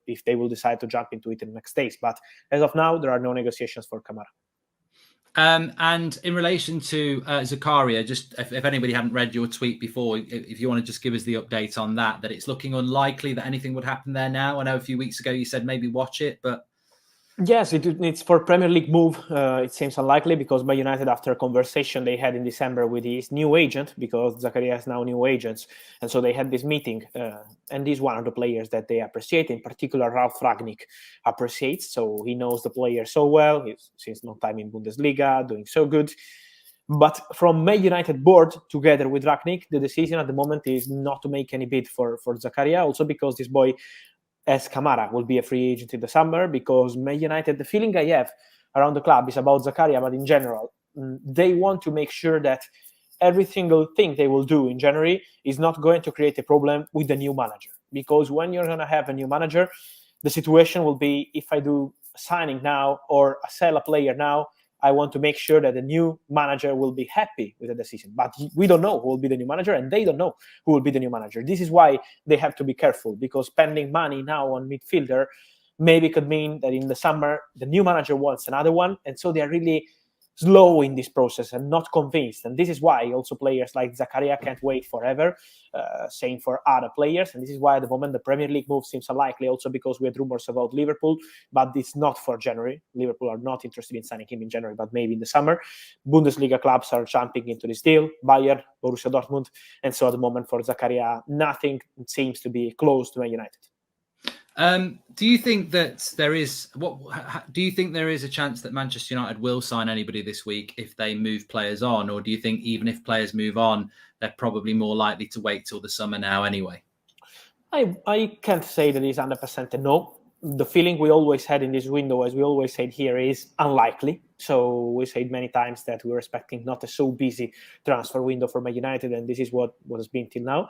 if they will decide to jump into it in the next days. But as of now, there are no negotiations for Kamara. And in relation to Zakaria, just if anybody hadn't read your tweet before, if you want to just give us the update on that it's looking unlikely that anything would happen there now. I know a few weeks ago you said maybe watch it, but... Yes, it's for Premier League move. It seems unlikely because Man United, after a conversation they had in December with his new agent, because Zakaria has now new agents, and so they had this meeting, and he's one of the players that they appreciate. In particular, Ralf Rangnick appreciates, so he knows the player so well. He's since no time in Bundesliga, doing so good. But from Man United board, together with Rangnick, the decision at the moment is not to make any bid for Zakaria, also because this boy, as Kamara, will be a free agent in the summer, because Man United, the feeling I have around the club is about Zakaria, but in general, they want to make sure that every single thing they will do in January is not going to create a problem with the new manager. Because when you're going to have a new manager, the situation will be, if I do a signing now or sell a player now, I want to make sure that the new manager will be happy with the decision. But we don't know who will be the new manager, and they don't know who will be the new manager. This is why they have to be careful, because spending money now on midfielder maybe could mean that in the summer the new manager wants another one, and so they are really slow in this process and not convinced. And this is why also players like Zakaria can't wait forever, same for other players. And this is why at the moment the Premier League move seems unlikely, also because we had rumors about Liverpool, but it's not for January. Liverpool are not interested in signing him in January, but maybe in the summer. Bundesliga clubs are jumping into this deal, Bayern, Borussia Dortmund, and so at the moment for Zakaria, nothing seems to be close to Man United. Do you think that there is a chance that Manchester United will sign anybody this week if they move players on, or do you think even if players move on, they're probably more likely to wait till the summer now anyway? I can't say that it's 100% a no. The feeling we always had in this window, as we always said here, is unlikely. So we said many times that we were expecting not a so busy transfer window for Man United, and this is what has been till now.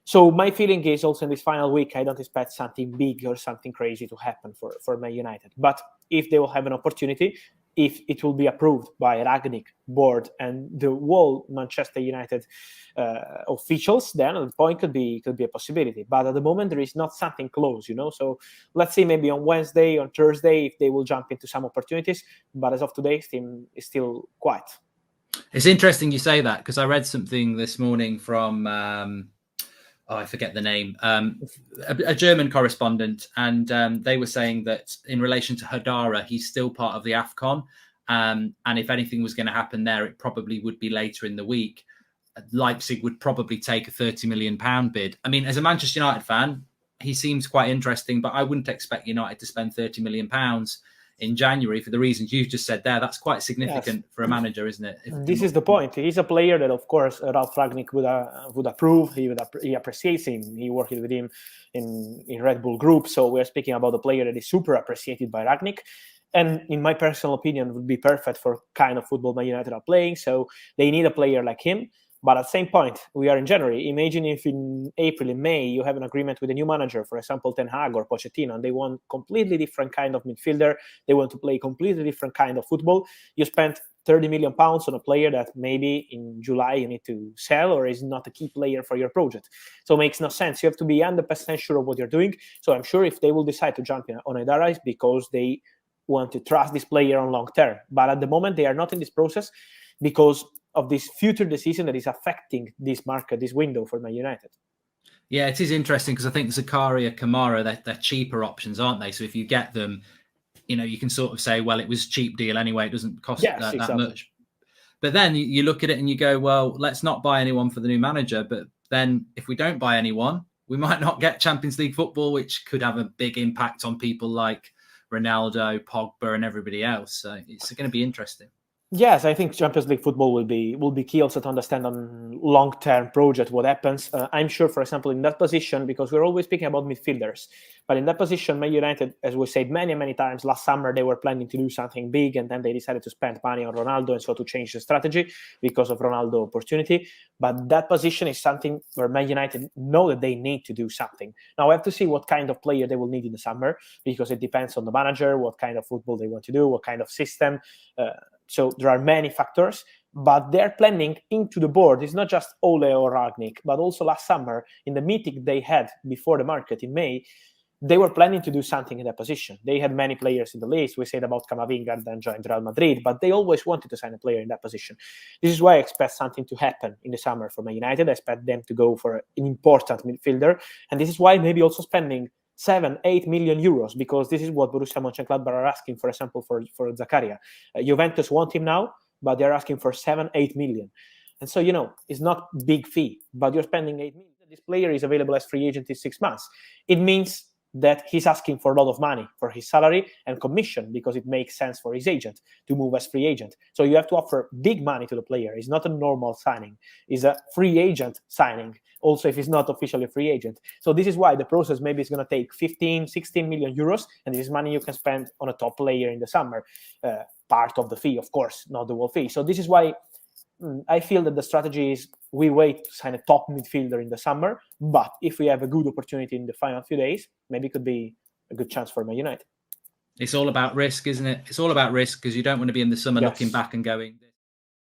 So my feeling is also in this final week, I don't expect something big or something crazy to happen for Man United. But if they will have an opportunity, if it will be approved by Rangnick board and the whole Manchester United officials, then the point could be a possibility. But at the moment, there is not something close, So let's see, maybe on Wednesday, on Thursday, if they will jump into some opportunities. But as of today, it's still quiet. It's interesting you say that, because I read something this morning from... I forget the name, a German correspondent, and they were saying that in relation to Hadara, he's still part of the AFCON, and if anything was going to happen there, it probably would be later in the week. Leipzig would probably take a £30 million bid. I mean, as a Manchester United fan, he seems quite interesting, but I wouldn't expect United to spend £30 million in January for the reasons you've just said there. That's quite significant for a manager, isn't it? This is the point. He's a player that, of course, Ralf Rangnick would approve. He appreciates him. He worked with him in Red Bull Group. So we're speaking about a player that is super appreciated by Rangnick. And in my personal opinion, would be perfect for kind of football Man United are playing. So they need a player like him. But at the same point, we are in January. Imagine if in April, in May, you have an agreement with a new manager, for example, Ten Hag or Pochettino, and they want completely different kind of midfielder. They want to play completely different kind of football. You spent £30 million on a player that maybe in July you need to sell or is not a key player for your project. So it makes no sense. You have to be 100% sure of what you're doing. So I'm sure if they will decide to jump on Hadara, it's because they want to trust this player on long term. But at the moment, they are not in this process because of this future decision that is affecting this market, this window for Man United. Yeah, it is interesting because I think Zakaria, Kamara, they're cheaper options, aren't they? So if you get them, you can sort of say, well, it was a cheap deal anyway. It doesn't cost that much. But then you look at it and you go, well, let's not buy anyone for the new manager. But then if we don't buy anyone, we might not get Champions League football, which could have a big impact on people like Ronaldo, Pogba, and everybody else. So it's going to be interesting. Yes, I think Champions League football will be key also to understand on long-term project what happens. I'm sure, for example, in that position, because we're always speaking about midfielders, but in that position, Man United, as we said many times, last summer they were planning to do something big, and then they decided to spend money on Ronaldo, and so to change the strategy because of Ronaldo opportunity. But that position is something where Man United know that they need to do something. Now we have to see what kind of player they will need in the summer, because it depends on the manager, what kind of football they want to do, what kind of system. So there are many factors, but they're planning into the board. It's not just Ole or Rangnick, but also last summer in the meeting they had before the market in May, they were planning to do something in that position. They had many players in the list. We said about Camavinga and joined Real Madrid, but they always wanted to sign a player in that position. This is why I expect something to happen in the summer for Man United. I expect them to go for an important midfielder. And this is why maybe also spending 7-8 million euros, because this is what Borussia Mönchengladbach are asking, for example, for Zakaria. Juventus want him now, but they're asking for 7-8 million. And so, it's not big fee, but you're spending 8 million. This player is available as free agent in 6 months. It means that he's asking for a lot of money for his salary and commission, because it makes sense for his agent to move as free agent. So you have to offer big money to the player. It's not a normal signing. It's a free agent signing, also if he's not officially a free agent. So this is why the process maybe is going to take 15-16 million euros, and this is money you can spend on a top player in the summer. Part of the fee, of course, not the whole fee. So this is why I feel that the strategy is we wait to sign a top midfielder in the summer, but if we have a good opportunity in the final few days, maybe it could be a good chance for Man United. It's all about risk, isn't it? It's all about risk, because you don't want to be in the summer looking back and going...